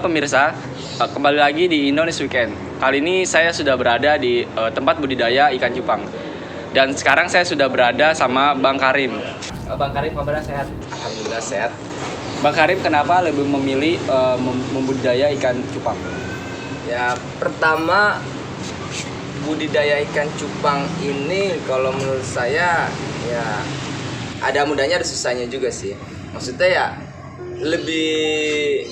pemirsa, kembali lagi di Indonesia Weekend. Kali ini saya sudah berada di tempat budidaya ikan cupang. Dan sekarang saya sudah berada sama Bang Karim. Bang Karim, kabarnya sehat? Alhamdulillah sehat. Bang Karim, kenapa lebih memilih membudidaya ikan cupang? Ya, pertama budidaya ikan cupang ini kalau menurut saya ya ada mudahnya ada susahnya juga sih. Maksudnya ya lebih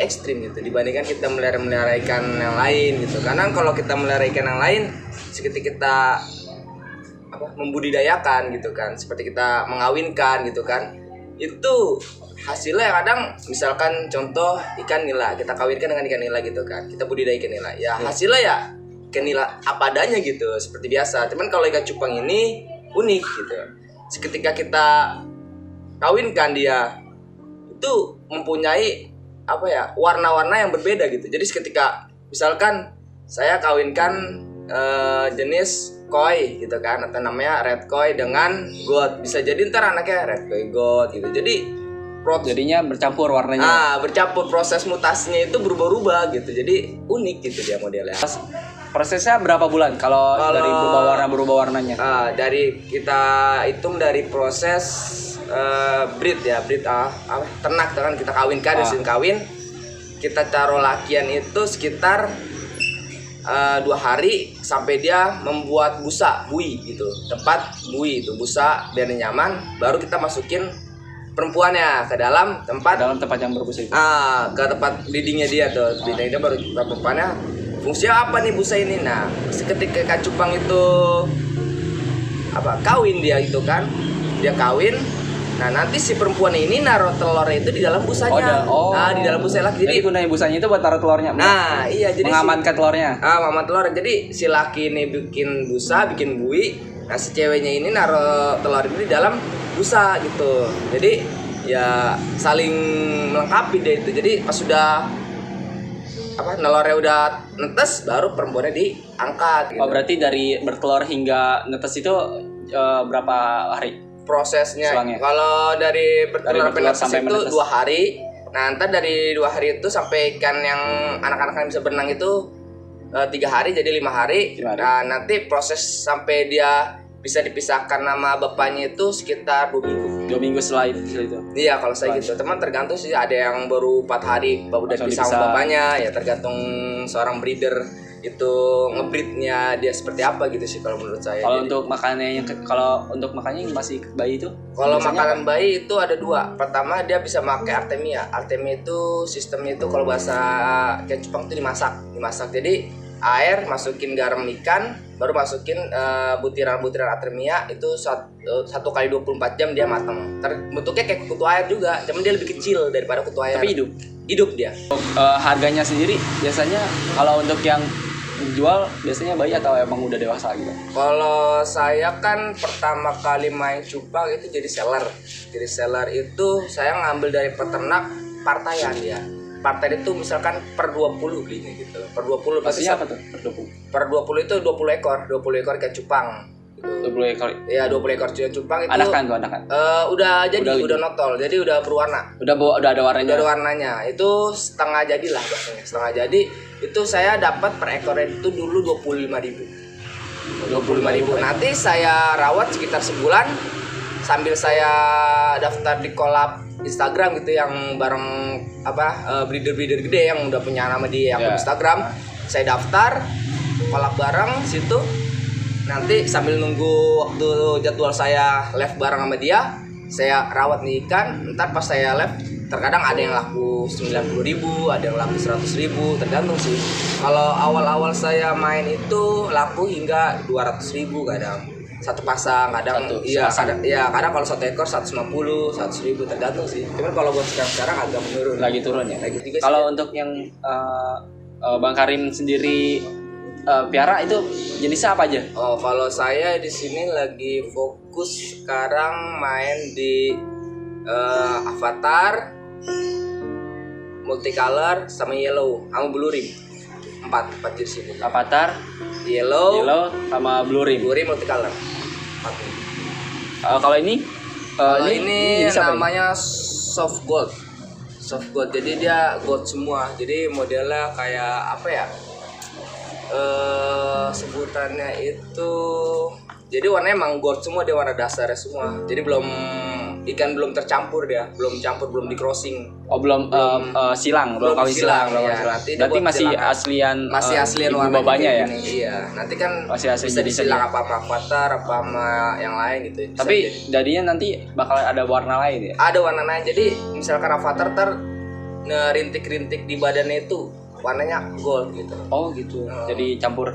ekstrim gitu dibandingkan kita melihara ikan yang lain gitu. Karena kalau kita melihara ikan yang lain seperti kita membudidayakan gitu kan, seperti kita mengawinkan gitu kan, itu hasilnya kadang misalkan contoh ikan nila kita kawinkan dengan ikan nila gitu kan, kita budidaya ikan nila ya hasilnya ya ikan nila apa adanya gitu seperti biasa. Cuman kalau ikan cupang ini unik gitu, seketika kita kawinkan dia itu mempunyai warna-warna yang berbeda gitu. Jadi seketika misalkan saya kawinkan jenis koi gitu kan, atau namanya red koi dengan gold, bisa jadi ntar anaknya red koi gold gitu. Jadi jadinya bercampur warnanya. Bercampur, proses mutasinya itu berubah-ubah gitu. Jadi unik gitu dia modelnya. Prosesnya berapa bulan kalau dari berubah warnanya? Dari kita hitung dari proses breed ternak kan kita kawinkan mesin kawin, kita taruh lakian itu sekitar 2 hari sampai dia membuat bui gitu, tempat bui itu busa biar nyaman, baru kita masukin perempuannya ke dalam tempat yang berbusa itu. Ke tempat breedingnya dia tuh, breedingnya baru kita perempuannya. Fungsinya apa nih busa ini? Nah, ketika ikan cupang itu kawin dia itu kan, dia kawin. Nah, nanti si perempuan ini naruh telurnya itu di dalam busanya. Di dalam busa laki. Jadi gunanya busanya itu buat taruh telurnya. Nah, iya, jadi mengamankan telurnya. Mengamankan telur. Jadi si laki ini bikin busa, bikin bui. Nah, si ceweknya ini naruh telur itu di dalam busa gitu. Jadi ya saling melengkapi deh itu. Jadi pas sudah nelornya udah netes, baru perempuannya diangkat gitu. Berarti dari bertelur hingga netes itu berapa hari prosesnya? Selangnya. Kalau dari bertelur sampai itu menetes 2 hari. Nah, ntar dari 2 hari itu sampai ikan yang anak-anak yang bisa berenang itu 3 hari, jadi 5 hari. Nah, nanti proses sampai dia bisa dipisahkan nama bapaknya itu sekitar 2 minggu. 2 minggu setelah itu. Iya, kalau saya gitu. Teman tergantung sih, ada yang baru 4 hari baru udah dipisah sama bapaknya. Ya tergantung seorang breeder itu ngebreednya dia seperti apa gitu sih kalau menurut saya. Kalau untuk makannya yang masih bayi itu? Kalau makanan bayi itu ada 2. Pertama dia bisa pakai artemia. Artemia itu sistemnya itu kalau bahasa ikan cupang itu dimasak. Jadi air masukin garam ikan, baru masukin butiran-butiran artemia itu 1 kali 24 jam dia matang. Bentuknya kayak kutu air juga, cuman dia lebih kecil daripada kutu air. Tapi hidup dia. Harganya sendiri biasanya kalau untuk yang dijual biasanya bayi atau emang udah dewasa gitu? Kalau saya kan pertama kali main cupang itu jadi seller. Jadi seller itu saya ngambil dari peternak partaian ya. Partai itu misalkan per 20 belinya gitu. Per 20 maksudnya apa tuh? Per 20 itu 20 ekor ikan cupang gitu. 20 ekor. Iya, 20 ekor ikan cupang itu. Anakan. Udah notol. Jadi udah berwarna. Udah ada warnanya. Udah ada warnanya. Itu setengah jadi lah bahasanya. Setengah jadi itu saya dapat per ekornya itu dulu 25.000. 25.000. Nanti saya rawat sekitar sebulan sambil saya daftar di collab Instagram gitu yang bareng breeder gede yang udah punya nama di akun Instagram. Saya daftar collab bareng situ. Nanti sambil nunggu waktu jadwal saya live bareng sama dia, saya rawat nih ikan. Ntar pas saya live terkadang ada yang laku 90.000, ada yang laku 100.000, tergantung sih. Kalau awal-awal saya main itu laku hingga 200.000 kadang. Satu pasang, kadang kadang kalau 1 ekor 150, 100.000 tergantung sih. Cuman kalau buat sekarang agak menurun. Lagi turun ya. Kalau untuk yang Bang Karim sendiri piara itu jenisnya apa aja? Kalau saya di sini lagi fokus sekarang main di avatar, multicolor sama yellow, sama blue rim. 4 jenis ini. Avatar, yellow sama blue rim multicolor. 4. Kalau ini ini namanya soft gold. soft gold. Jadi dia gold semua. Jadi modelnya kayak apa ya? Sebutannya itu, jadi warnanya emang gold semua, dia warna dasarnya semua. Jadi ikan belum tercampur, dia belum campur, belum di crossing. Oh belum silang, belum kawin silang, belum ya. silang. Nanti Berarti buat masih silangan. aslian, Masih aslian ibu warnanya babanya kayak ya. gini. Iya, nanti kan Masih asli bisa jadi disilang saja. apa sama avatar, apa sama yang lain gitu. Bisa Tapi jadi. dadinya nanti bakal ada warna lain ya. Ada warna lain. Jadi misalkan avatar rintik-rintik di badannya itu warnanya gold gitu. Oh gitu. Jadi campur.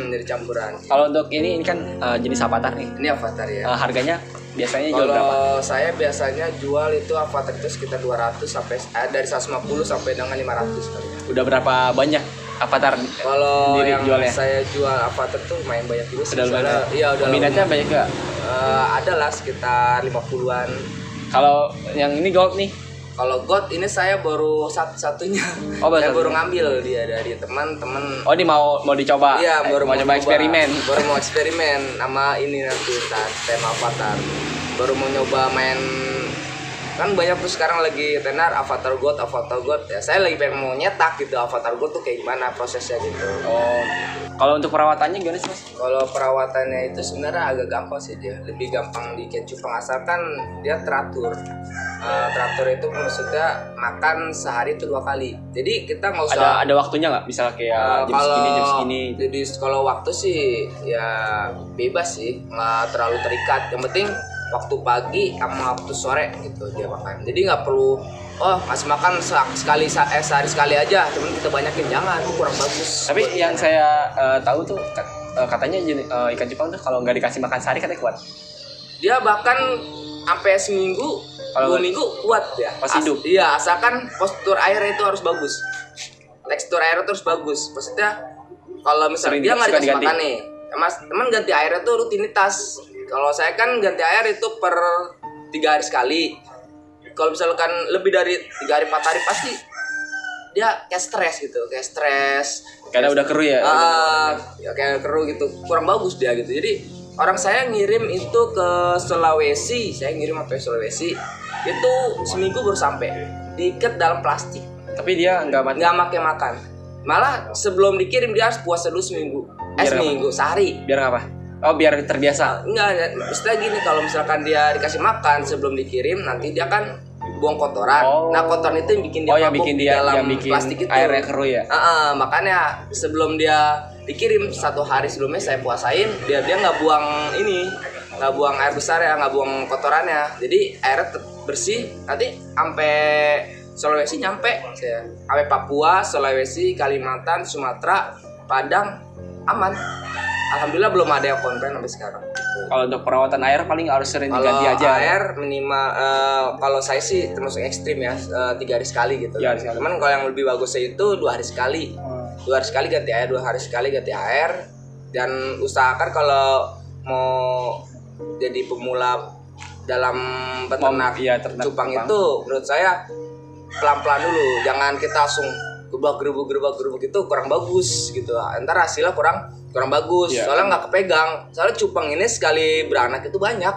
Dari campuran. Kalau untuk ini kan jenis avatar nih. Ini avatar ya. Harganya biasanya jual berapa? Kalau saya biasanya jual itu avatar itu sekitar 200 sampai dari 150 sampai dengan 500 kali. Udah berapa banyak avatar Kalau sendiri yang jualnya? saya jual avatar tuh lumayan banyak juga sih. Udah lumayan. Iya, udah. Minatnya banyak gak? Ada lah sekitar 50-an. Kalau yang ini gold nih, Kalau gold ini saya baru satu-satunya. Oh, baru saya satu. baru ngambil dia dari teman-teman. oh ini mau dicoba? Iya, baru mau coba eksperimen. Baru mau eksperimen sama ini nanti ntar tema avatar. Baru mau nyoba main, kan banyak tuh sekarang lagi tenar avatar god ya. Saya lagi pengen mau nyetak gitu avatar god tuh kayak gimana prosesnya gitu. Oh, kalau untuk perawatannya gimana sih mas? Kalau perawatannya itu sebenarnya agak gampang sih, dia lebih gampang di ikan cupang asalkan dia teratur. Teratur itu maksudnya makan sehari itu 2 kali. Jadi kita nggak usah Ada waktunya nggak? Misalnya kayak jam segini. Jadi kalau waktu sih ya bebas sih, nggak terlalu terikat. Yang penting waktu pagi sama waktu sore gitu dia makan. Jadi nggak perlu ngasih makan sehari sekali aja. Cuman kita banyakin, jangan, itu kurang bagus. Tapi yang saya tahu tuh katanya ikan cupang tuh kalau nggak dikasih makan sehari katanya kuat. Dia bahkan sampai seminggu, Kalau 2 minggu kuat ya. pas hidup? Iya, asalkan postur air itu harus bagus. Tekstur air itu harus bagus. Maksudnya kalau misalnya Sering dia nggak suka dikasih diganti? makan nih, mas teman ganti airnya tuh rutinitas. Kalau saya kan ganti air itu per 3 hari sekali. Kalau misalkan lebih dari 3 hari 4 hari pasti dia kayak stres. Karena udah keruh ya. Ya kayak keruh gitu, kurang bagus dia gitu. Jadi orang saya ngirim itu ke Sulawesi, itu seminggu baru sampai, diikat dalam plastik, Tapi dia nggak mati. nggak pakai makan. Malah sebelum dikirim dia harus puasa dulu seminggu, sehari. Biar apa? Oh biar terbiasa. Enggak, maksudnya gini, kalau misalkan dia dikasih makan sebelum dikirim, nanti dia kan buang kotoran. Oh. Nah kotoran itu yang bikin dia yang mabuk bikin di dia dalam yang bikin plastik itu. airnya keruh ya. Makanya sebelum dia dikirim 1 hari sebelumnya saya puasain, dia nggak buang air besar ya, nggak buang kotorannya. Jadi airnya bersih. Nanti sampai Sulawesi nyampe, sampai Papua, Sulawesi, Kalimantan, Sumatera, Padang aman. Alhamdulillah belum ada yang komplain sampai sekarang. Kalau untuk perawatan air paling harus sering diganti Kalau aja. air minimal, kalau saya sih termasuk ekstrim ya, 3 hari sekali gitu. 3 hari sekali. Cuman kalau yang lebih bagusnya itu 2 hari sekali. 2 hari sekali ganti air, 2 hari sekali ganti air. Dan usahakan kalau mau jadi pemula dalam beternak ternak cupang itu, menurut saya pelan-pelan dulu. Jangan kita langsung gerubuk itu kurang bagus gitu. Ntar hasilnya kurang bagus. Iya. Soalnya nggak kepegang. Soalnya cupang ini sekali beranak itu banyak.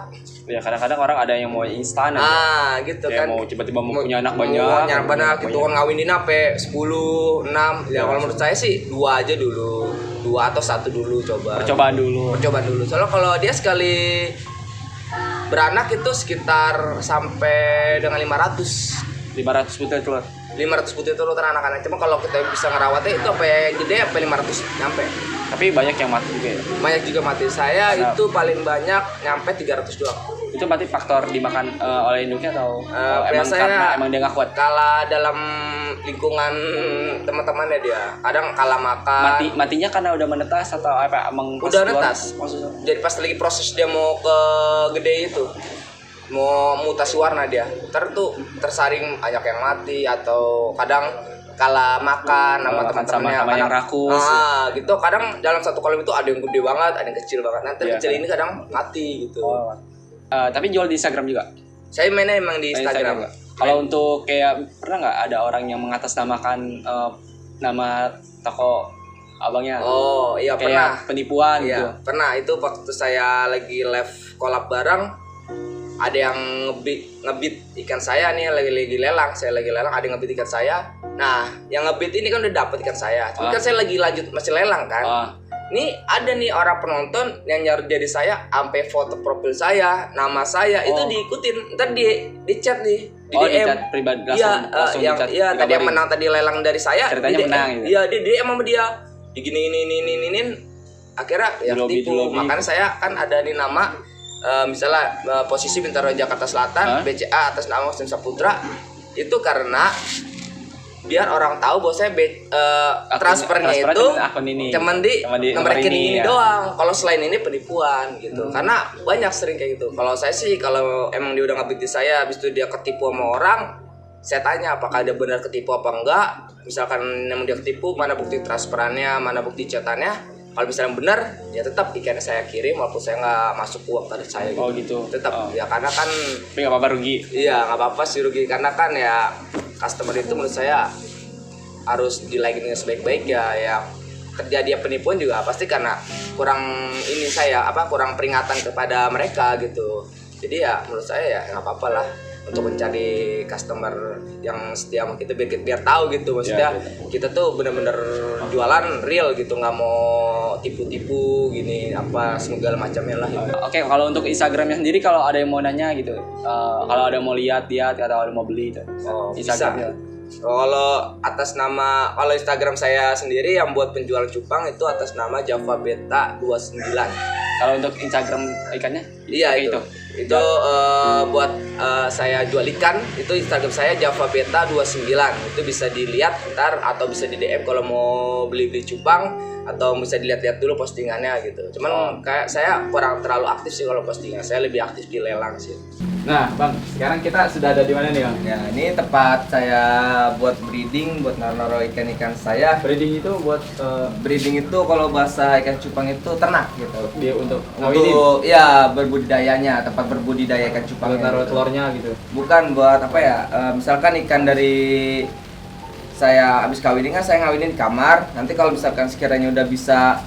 Ya kadang-kadang orang ada yang mau instan aja. Gitu Kayak kan. mau tiba-tiba mau punya anak Mau banyak. punya anak banyak gitu kan, ngawinin sampai 10, 6. Ya kalau menurut saya sih 2 aja dulu. 2 atau 1 dulu coba. Percobaan dulu. Soalnya kalau dia sekali beranak itu sekitar sampai dengan 500 butir telur. 500 butir telur anak-anak. Cuma kalau kita bisa ngerawatnya itu sampai gede sampai 500 nyampe. Tapi banyak yang mati juga ya. Banyak juga mati. Saya itu paling banyak nyampe 300 doang. Itu berarti faktor dimakan oleh induknya atau emang biasanya karena emang dia nggak kuat? Kalah dalam lingkungan teman-temannya dia. Kadang kalah makan. Matinya karena udah menetas atau apa? Emang pas Udah keluar? netas. Maksudnya? Jadi pas lagi proses dia mau ke gede itu, mau mutasi warna dia, tersaring banyak yang mati atau kadang kalah makan sama teman-temannya, sama yang rakus. Gitu. Kadang dalam satu kolam itu ada yang gede banget, ada yang kecil banget. Nanti Iya, kecil kan. ini kadang mati gitu. Tapi jual di Instagram juga. Saya mainnya emang di Instagram. Kalau untuk kayak pernah nggak ada orang yang mengatasnamakan nama toko abangnya? Oh iya, kayak pernah. penipuan Iya, gitu. pernah. Itu waktu saya lagi live collab bareng, ada yang ngebit ikan saya nih, lagi lelang, saya lagi lelang, ada yang ngebit ikan saya. Nah, yang ngebit ini kan udah dapet ikan saya, tapi kan saya lagi lanjut masih lelang kan. Ini ada nih orang penonton yang nyari dari saya, sampai foto profil saya, nama saya itu diikutin, ntar di chat nih, di DM. Di chat pribadi langsung yang tadi yang menang tadi lelang dari saya, ceritanya menang gitu. Iya, di DM sama dia, digini, akhirnya ya ketipu. Makanya saya kan ada nih nama, misalnya posisi Bintaro Jakarta Selatan, BCA atas nama Austin Saputra, itu karena biar orang tahu bahwa saya transfernya itu cuman di nomor rekening ini doang. Kalau selain ini penipuan gitu. Karena banyak sering kayak gitu. Kalau saya sih, kalau emang dia udah ngebit di saya, habis itu dia ketipu sama orang, saya tanya apakah dia benar ketipu apa enggak. Misalkan emang dia ketipu, mana bukti transferannya, mana bukti chatannya. Kalau misalnya benar, ya tetap ikannya saya kirim walaupun saya nggak masuk uang pada saya gitu. Oh gitu. Tetap ya, karena kan tapi nggak apa-apa rugi. Iya, nggak apa-apa sih rugi, karena kan ya customer itu menurut saya harus dilayani dengan sebaik-baik ya. Ya terjadi penipuan juga pasti karena kurang kurang peringatan kepada mereka gitu. Jadi ya menurut saya ya nggak apa-apa lah untuk mencari customer yang setia sama kita, biar tahu gitu, maksudnya kita tuh bener-bener jualan real gitu, nggak mau tipu-tipu gini apa segala macamnya lah gitu. Oke, kalau untuk Instagramnya sendiri, kalau ada yang mau nanya gitu, kalau ada yang mau lihat atau ada yang mau beli itu, Instagramnya. Kalau kalau Instagram saya sendiri yang buat penjualan cupang itu atas nama Java Beta 29. Kalau untuk Instagram ikannya? Iya itu buat saya jual ikan, itu Instagram saya Java Beta 29. Itu bisa dilihat ntar atau bisa di DM kalau mau beli cupang, atau bisa dilihat-lihat dulu postingannya gitu. Cuman kayak saya kurang terlalu aktif sih kalau postingan, saya lebih aktif di lelang sih. Nah Bang, sekarang kita sudah ada di mana nih Bang? Ya, ini tempat saya buat breeding, buat naro ikan-ikan saya. Breeding itu buat breeding itu kalau bahasa ikan cupang itu ternak gitu. Dia untuk ya berbudidayanya, tempat berbudidaya ikan cupang. Buat taruh telurnya gitu. Bukan buat apa ya? Misalkan ikan dari saya habis kawinin kan, saya ngawinin di kamar. Nanti kalau misalkan sekiranya udah bisa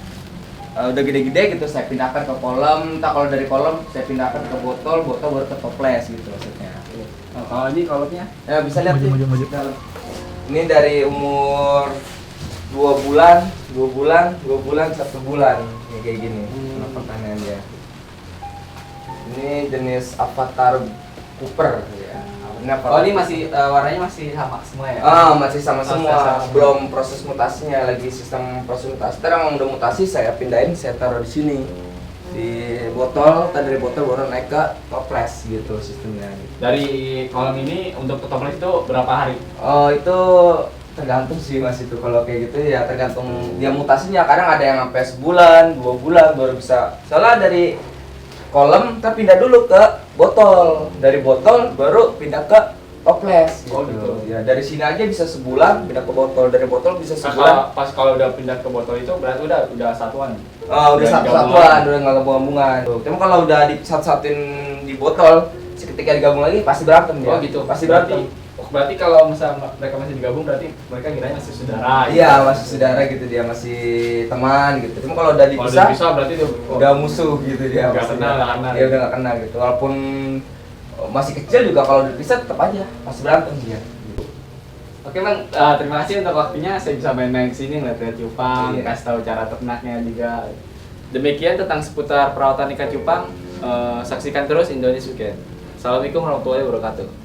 udah gede-gede gitu, saya pindahkan ke kolam. Kalau dari kolam saya pindahkan ke botol baru ke toples gitu maksudnya. Kalau ini kolomnya? Ya bisa lihat nih. Ini dari umur 2 bulan, 1 bulan kayak gini. Pertanyaan dia. Ini jenis Avatar Cooper ya. Ini masih warnanya masih sama semua ya? Masih sama semua. Belum proses mutasinya, lagi sistem proses mutasi. Sekarang udah mutasi, saya pindahin, saya taruh di sini. Di botol, dari botol baru naik ke toples gitu sistemnya. Dari kolam ini untuk ke toples itu berapa hari? Itu tergantung sih Mas, itu kalau kayak gitu ya tergantung dia mutasinya. Kadang ada yang sampai sebulan, 2 bulan baru bisa. Soalnya dari kolam kita pindah dulu ke botol, dari botol baru pindah ke toples gitu. Gitu. Ya dari sini aja bisa sebulan pindah ke botol, dari botol bisa sebulan. Kalau udah pindah ke botol itu berarti udah satuan. Udah satu-satuan, udah nggak gabung-gabungan. Cuma kalau udah disatu-satuin di botol, seketika digabung lagi pasti berantem dia. Gitu. Pasti berantem. Berarti kalau misalnya mereka masih digabung, berarti mereka kiranya masih saudara. Iya, masih saudara gitu, dia masih teman gitu. Cuma kalau udah dipisah berarti udah musuh gitu dia. Nggak kenal. Dia udah nggak kenal gitu. Walaupun masih kecil juga kalau dipisah tetap aja pasti berantem dia. Gitu. Oke Bang, terima kasih untuk waktunya. Saya bisa main-main kesini ngeliat cupang, kasih tahu cara ternaknya juga. Demikian tentang seputar perawatan ikan cupang. Saksikan terus Indonesia Weekend. Assalamualaikum warahmatullahi wabarakatuh.